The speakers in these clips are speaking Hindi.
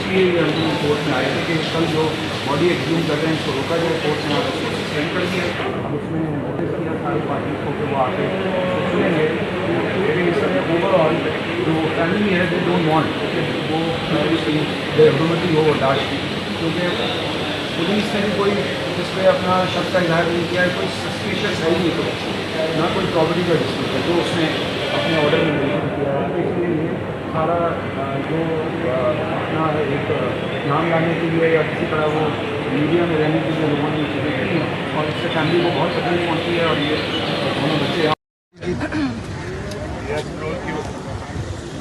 इसलिए ये हम कोर्ट में आए थे कि कल जो बॉडी एक्सह्यूम कर रहे हैं इसको रोका जाए। कोर्ट ने उसको सस्पेंड कर दिया। अब उसमें नोटिस किया सारी पार्टी को कि वो आके सुनेंगे। ओवरऑल जो फैमिली है दे डोंट वांट कि वो ह्यूमनिटी हो लास्ट, क्योंकि पुलिस ने भी कोई इस पर अपना शक का इजहार नहीं किया है। कोई सस्पिशियस है ही नहीं, तो ना कोई प्रॉपर्टी का डिस्प्यूट है जो उसने अपने ऑर्डर में मेंशन किया है। इसलिए सारा जो अपना एक नाम लाने के लिए या किसी तरह वो मीडिया में रहने के लिए लोगों ने चीज़ें की हैं और इससे फैमिली को बहुत तकलीफ पहुँची है। और ये दोनों बच्चे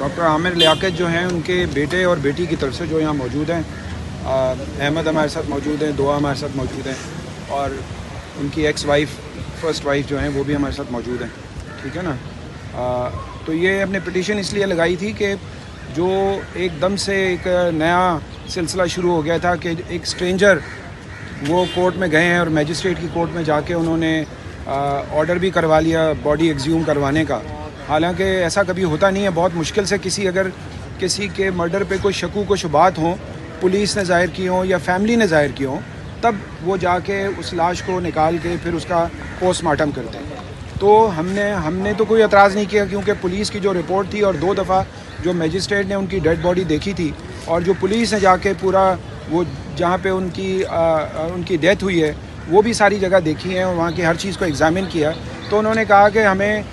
डॉक्टर आमिर लियाकत जो हैं उनके बेटे और बेटी की तरफ से जो यहाँ मौजूद हैं, अहमद हमारे साथ मौजूद हैं, दुआ हमारे साथ मौजूद हैं और उनकी एक्स वाइफ फर्स्ट वाइफ जो हैं वो भी हमारे साथ मौजूद हैं। ठीक है ना। तो ये अपने पिटीशन इसलिए लगाई थी कि जो एकदम से एक नया सिलसिला शुरू हो गया था कि एक स्ट्रेंजर वो कोर्ट में गए हैं और मजिस्ट्रेट की कोर्ट में जाके उन्होंने ऑर्डर भी करवा लिया बॉडी एक्सह्यूम करवाने का। हालांकि ऐसा कभी होता नहीं है। बहुत मुश्किल से अगर किसी के मर्डर पे कोई शकू को शुबात हों, पुलिस ने ज़ाहिर की हों या फैमिली ने ज़ाहिर की हों, तब वो जाके उस लाश को निकाल के फिर उसका पोस्टमार्टम करते हैं। तो हमने तो कोई एतराज़ नहीं किया, क्योंकि पुलिस की जो रिपोर्ट थी और 2 दफ़ा जो मजिस्ट्रेट ने उनकी डेड बॉडी देखी थी और जो पुलिस ने जाके पूरा वो जहाँ पे उनकी डेथ हुई है वो भी सारी जगह देखी है और वहाँ की हर चीज़ को एग्ज़ामिन किया, तो उन्होंने कहा कि हमें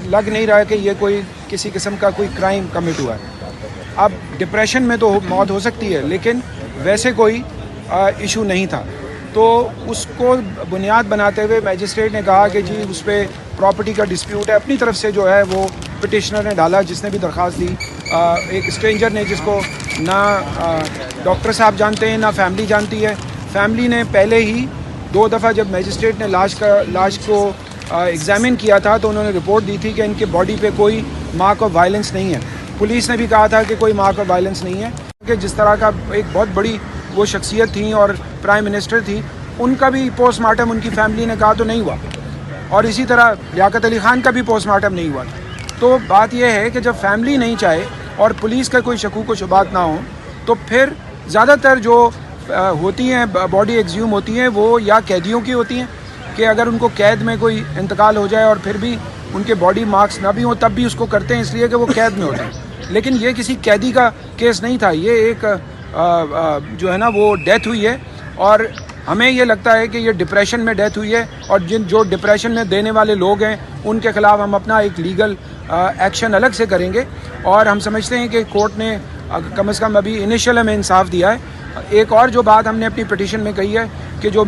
लग नहीं रहा है कि ये कोई किसी किस्म का कोई क्राइम कमिट हुआ है। अब डिप्रेशन में तो मौत हो सकती है, लेकिन वैसे कोई इशू नहीं था। तो उसको बुनियाद बनाते हुए मजिस्ट्रेट ने कहा कि जी उस पर प्रॉपर्टी का डिस्प्यूट है। अपनी तरफ से जो है वो पिटिशनर ने डाला, जिसने भी दरख्वास्त दी, एक स्ट्रेंजर ने जिसको ना डॉक्टर साहब जानते हैं ना फैमिली जानती है। फैमिली ने पहले ही 2 दफ़ा जब मजिस्ट्रेट ने लाश को एग्ज़ामिन किया था तो उन्होंने रिपोर्ट दी थी कि इनके बॉडी पे कोई मार्क ऑफ वायलेंस नहीं है। पुलिस ने भी कहा था कि कोई मार्क ऑफ वायलेंस नहीं है, कि जिस तरह का एक बहुत बड़ी वो शख्सियत थी और प्राइम मिनिस्टर थी, उनका भी पोस्टमार्टम उनकी फैमिली ने कहा तो नहीं हुआ, और इसी तरह लियाकत अली ख़ान का भी पोस्टमार्टम नहीं हुआ। तो बात यह है कि जब फैमिली नहीं चाहे और पुलिस का कोई शकूक व शुबात ना हो, तो फिर ज़्यादातर जो होती हैं बॉडी एक्सह्यूम होती हैं वो या कैदियों की होती हैं कि अगर उनको कैद में कोई इंतकाल हो जाए और फिर भी उनके बॉडी मार्क्स ना भी हों तब भी उसको करते हैं, इसलिए कि वो कैद में होते हैं। लेकिन ये किसी कैदी का केस नहीं था, ये एक जो है ना वो डेथ हुई है और हमें ये लगता है कि ये डिप्रेशन में डेथ हुई है और जो डिप्रेशन में देने वाले लोग हैं उनके ख़िलाफ़ हम अपना एक लीगल एक्शन अलग से करेंगे। और हम समझते हैं कि कोर्ट ने कम से कम अभी इनिशियल हमें इंसाफ दिया है। एक और जो बात हमने अपनी पिटीशन में कही है कि जो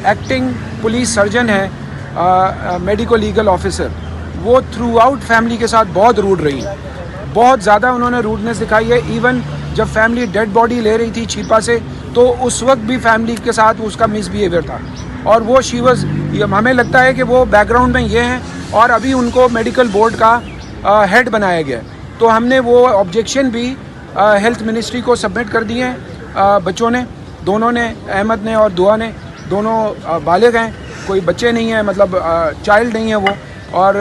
एक्टिंग पुलिस सर्जन है, मेडिको लीगल ऑफिसर, वो थ्रू आउट फैमिली के साथ बहुत रूड रही है, बहुत ज़्यादा उन्होंने रूडनेस दिखाई है। इवन जब फैमिली डेड बॉडी ले रही थी छिपा से, तो उस वक्त भी फैमिली के साथ उसका मिसबिहेवियर था और वो हमें लगता है कि वो बैकग्राउंड में ये हैं और अभी उनको मेडिकल बोर्ड का हेड बनाया गया है। तो हमने वो ऑब्जेक्शन भी हेल्थ मिनिस्ट्री को सबमिट कर दिए हैं। बच्चों ने, दोनों ने, अहमद ने और दुआ ने, दोनों बालिग हैं, कोई बच्चे नहीं हैं, मतलब चाइल्ड नहीं है वो। और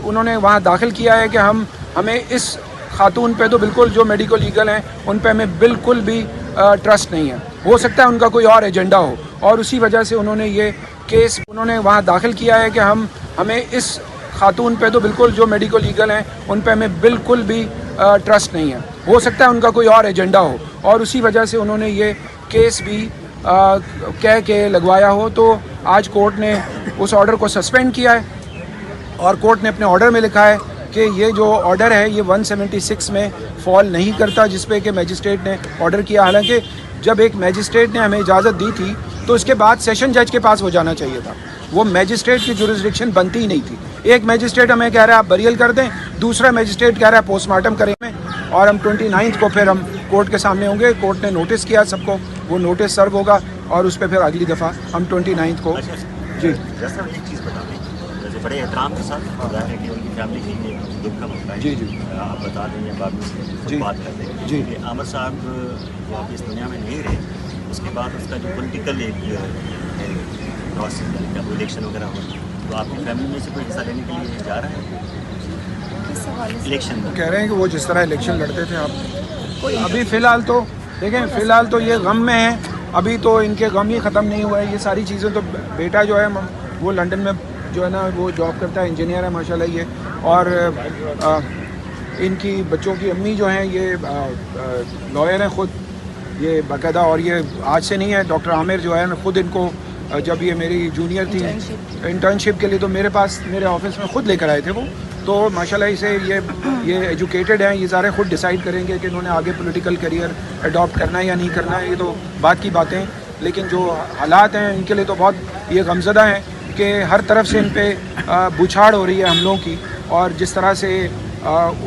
उन्होंने वहाँ दाखिल किया है कि हमें इस खातून पे तो बिल्कुल, जो मेडिको लीगल हैं उन पे हमें बिल्कुल भी ट्रस्ट नहीं है। हो सकता है उनका कोई और एजेंडा हो और उसी वजह से उन्होंने ये केस उन्होंने वहाँ दाखिल किया है कि हमें इस खातून पे तो बिल्कुल, जो मेडिको लीगल हैं उन पे हमें बिल्कुल भी ट्रस्ट नहीं है। हो सकता है उनका कोई और एजेंडा हो और उसी वजह से उन्होंने ये केस भी कह के लगवाया हो। तो आज कोर्ट ने उस ऑर्डर को सस्पेंड किया है और कोर्ट ने अपने ऑर्डर में लिखा है कि ये जो ऑर्डर है ये 176 में फॉल नहीं करता, जिस पे कि मजिस्ट्रेट ने ऑर्डर किया। हालांकि जब एक मजिस्ट्रेट ने हमें इजाज़त दी थी तो इसके बाद सेशन जज के पास हो जाना चाहिए था, वो मजिस्ट्रेट की जुरिस्डिक्शन बनती ही नहीं थी। एक मजिस्ट्रेट हमें कह रहा है आप बरियल कर दें, दूसरा मजिस्ट्रेट कह रहा है पोस्टमार्टम करें, और हम 29 को फिर हम कोर्ट के सामने होंगे। कोर्ट ने नोटिस किया सबको, वो नोटिस सर्व होगा और उस पर फिर अगली दफ़ा हम 29 को। जी जैसा एक चीज़ बता दें, जैसे बड़े एहतराम के साथ होता है कि उनकी फैमिली के लिए दुख का मौका है। जी जी आप बता दें या बाद में जी बात करते हैं जी कि आमिर साहब जो आप इस दुनिया में नहीं रहे, उसके बाद उसका जो पॉलिटिकल एक प्रोसेस, जब इलेक्शन वगैरह हो, तो आपकी फैमिली में से कोई हिस्सा लेने के लिए जा रहा है इलेक्शन में? कह रहे हैं कि वो जिस तरह इलेक्शन लड़ते थे आप, अभी फ़िलहाल तो देखें फ़िलहाल तो ये गम में है, अभी तो इनके गम ही ख़त्म नहीं हुआ है। ये सारी चीज़ें तो बेटा जो है वो लंदन में जो है ना वो जॉब करता है, इंजीनियर है माशाल्लाह ये, और इनकी बच्चों की अम्मी जो हैं ये लॉयर हैं ख़ुद, ये बाकायदा। और ये आज से नहीं है, डॉक्टर आमिर जो है ना ख़ुद इनको जब ये मेरी जूनियर थी इंटर्नशिप के लिए तो मेरे पास मेरे ऑफिस में ख़ुद लेकर आए थे वो। तो माशाल्लाह इसे ये एजुकेटेड हैं, ये सारे ख़ुद डिसाइड करेंगे कि इन्होंने आगे पॉलिटिकल करियर अडॉप्ट करना है या नहीं करना है, ये तो बात की बातें हैं। लेकिन जो हालात हैं इनके लिए तो बहुत ये गमज़दा हैं कि हर तरफ से इन पर बुछाड़ हो रही है हमलों की, और जिस तरह से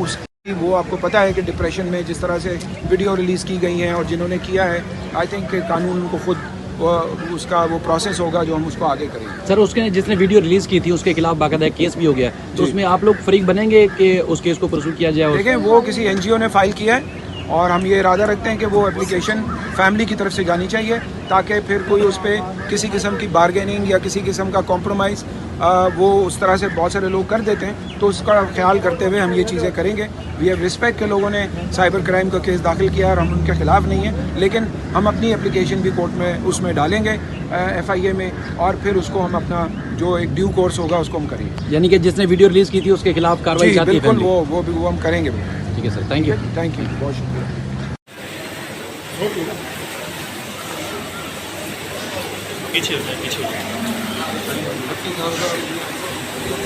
उसकी वो आपको पता है कि डिप्रेशन में जिस तरह से वीडियो रिलीज़ की गई हैं और जिन्होंने किया है, आई थिंक कानून उनको खुद उसका वो प्रोसेस होगा जो हम उसको आगे करेंगे। सर उसके जिसने वीडियो रिलीज़ की थी उसके खिलाफ बाकायदा केस भी हो गया, तो उसमें आप लोग फरीक बनेंगे कि उस केस को परसू किया जाए? देखें वो किसी NGO ने फ़ाइल किया है और हम ये इरादा रखते हैं कि वो एप्लीकेशन फैमिली की तरफ से जानी चाहिए, ताकि फिर कोई उस पर किसी किस्म की बारगेनिंग या किसी किस्म का कॉम्प्रोमाइज़ वो उस तरह से बहुत सारे लोग कर देते हैं, तो उसका ख्याल करते हुए हम ये चीज़ें करेंगे। वी हैव रिस्पेक्ट के लोगों ने साइबर क्राइम का केस दाखिल किया और हम उनके ख़िलाफ़ नहीं हैं, लेकिन हम अपनी एप्लीकेशन भी कोर्ट में उसमें डालेंगे FIA में, और फिर उसको हम अपना जो एक ड्यू कोर्स होगा उसको हम करेंगे। यानी कि जिसने वीडियो रिलीज़ की थी उसके खिलाफ कार्रवाई चाहती है बिल्कुल, वो हम करेंगे। ठीक है सर, थैंक यू। बहुत शुक्रिया। पीछे हो जाए, पीछे हो जाए।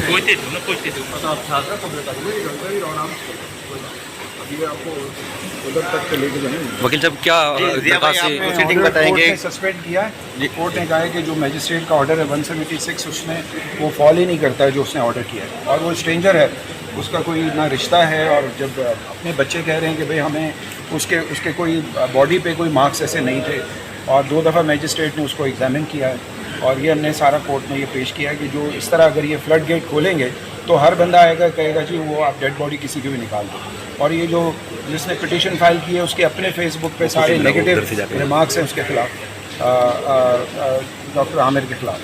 पहुँचते थे ना, पहुँचते थे। वकील साहब क्या दरख्वास्त से सीटिंग बताएंगे? सस्पेंड किया है, कोर्ट ने कहा है कि जो मजिस्ट्रेट का ऑर्डर है 176 उसमें वो फॉलो ही नहीं करता है जो उसने ऑर्डर किया है, और वो स्ट्रेंजर है, उसका कोई ना रिश्ता है। और जब अपने बच्चे कह रहे हैं कि भाई हमें उसके कोई बॉडी पे कोई मार्क्स ऐसे नहीं थे, और 2 दफ़ा मजिस्ट्रेट ने उसको एग्जामिन किया है, और ये हमने सारा कोर्ट में ये पेश किया है कि जो इस तरह अगर ये फ्लड गेट खोलेंगे तो हर बंदा आएगा कहेगा जी वो आप डेड बॉडी किसी की भी निकाल दो। और ये जो जिसने पिटीशन फाइल की है उसके अपने फेसबुक पे सारे नेगेटिव रिमार्क्स हैं उसके खिलाफ, डॉक्टर आमिर के खिलाफ।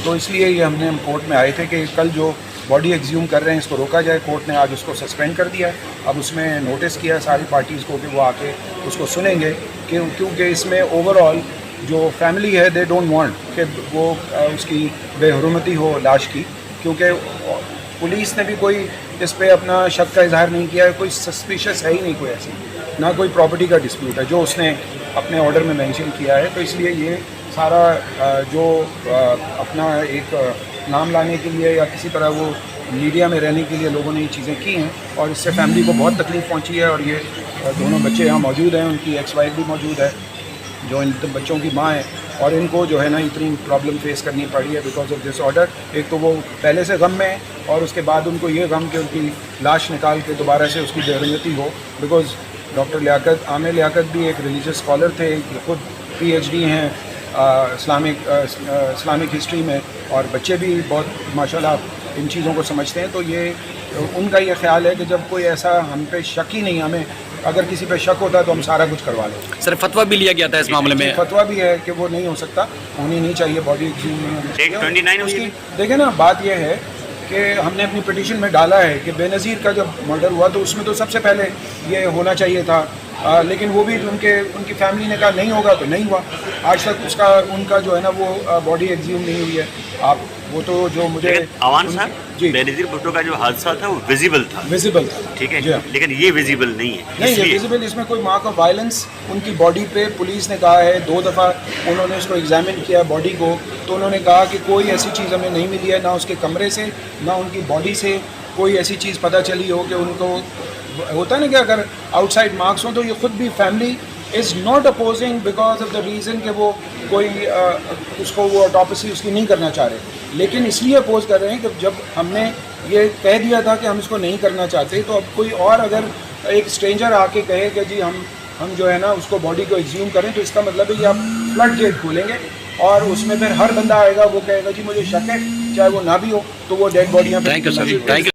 तो इसलिए ये हम कोर्ट में आए थे कि कल जो बॉडी एक्सह्यूम कर रहे हैं इसको रोका जाए। कोर्ट ने आज उसको सस्पेंड कर दिया है। अब उसमें नोटिस किया सारी पार्टीज़ को कि वो आके उसको सुनेंगे, क्योंकि इसमें ओवरऑल जो फैमिली है दे डोंट वांट कि वो उसकी बेहुरमती हो लाश की, क्योंकि पुलिस ने भी कोई इस पे अपना शक का इजहार नहीं किया है, कोई सस्पिशियस है ही नहीं कोई ऐसी, ना कोई प्रॉपर्टी का डिस्प्यूट है जो उसने अपने ऑर्डर में मेंशन किया है। तो इसलिए ये सारा जो अपना एक नाम लाने के लिए या किसी तरह वो मीडिया में रहने के लिए लोगों ने ये चीज़ें की हैं, और इससे फैमिली को बहुत तकलीफ़ पहुंची है। और ये दोनों बच्चे यहाँ मौजूद हैं, उनकी एक्स-वाइफ भी मौजूद है जो इन बच्चों की माँ है, और इनको जो है ना इतनी प्रॉब्लम फेस करनी पड़ी है बिकॉज ऑफ दिस ऑर्डर। एक तो वो पहले से गम में है, और उसके बाद उनको ये गम कि उनकी लाश निकाल के दोबारा से उसकी बेरुजती हो, बिकॉज डॉक्टर आमिर लियाकत भी एक रिलीजियस स्कॉलर थे, खुद PhD हैं इस्लामिक हिस्ट्री में, और बच्चे भी बहुत माशाल्लाह इन चीज़ों को समझते हैं। तो ये उनका ये ख्याल है कि जब कोई ऐसा हम पे शक ही नहीं, हमें अगर किसी पे शक होता है तो हम सारा कुछ करवा लें। सर फतवा भी लिया गया था इस मामले में? फतवा भी है कि वो नहीं हो सकता, होनी नहीं चाहिए, बॉडी एक्सह्यूम नहीं होनी चाहिए। 29 उसकी देखें ना, बात यह है कि हमने अपनी पिटीशन में डाला है कि बेनज़ीर का जब मर्डर हुआ तो उसमें तो सबसे पहले ये होना चाहिए था, लेकिन वो भी उनकी फैमिली ने कहा नहीं होगा तो नहीं हुआ। आज तक उनका जो है ना वो बॉडी एक्सह्यूम नहीं हुई है। आप वो तो जो मुझे अवान साहब, बेनज़ीर भुट्टो का जो हादसा था वो विजिबल था, ठीक है, लेकिन ये विजिबल नहीं है। नहीं, ये विजिबल, इसमें कोई मार्क ऑफ वायलेंस उनकी बॉडी पे पुलिस ने कहा है। 2 दफ़ा उन्होंने उसको एग्जामिन किया बॉडी को, तो उन्होंने कहा कि कोई ऐसी चीज़ हमें नहीं मिली है, ना उसके कमरे से ना उनकी बॉडी से कोई ऐसी चीज़ पता चली हो कि उनको होता है ना कि अगर आउटसाइड मार्क्स हों तो ये खुद भी family is not opposing because of the reason कि वो कोई उसको वो ऑटोप्सी उसकी नहीं करना चाह रहे, लेकिन इसलिए अपोज कर रहे हैं कि जब हमने ये कह दिया था कि हम इसको नहीं करना चाहते, तो अब कोई और अगर एक स्ट्रेंजर आके कहे कि जी हम जो है ना उसको बॉडी को एक्सह्यूम करें, तो इसका मतलब है कि आप फ्लड गेट खोलेंगे और उसमें फिर हर बंदा आएगा वो कहेगा जी मुझे शक है, चाहे वो ना भी हो, तो वो डेड बॉडियाँ। Thank you sir, thank you.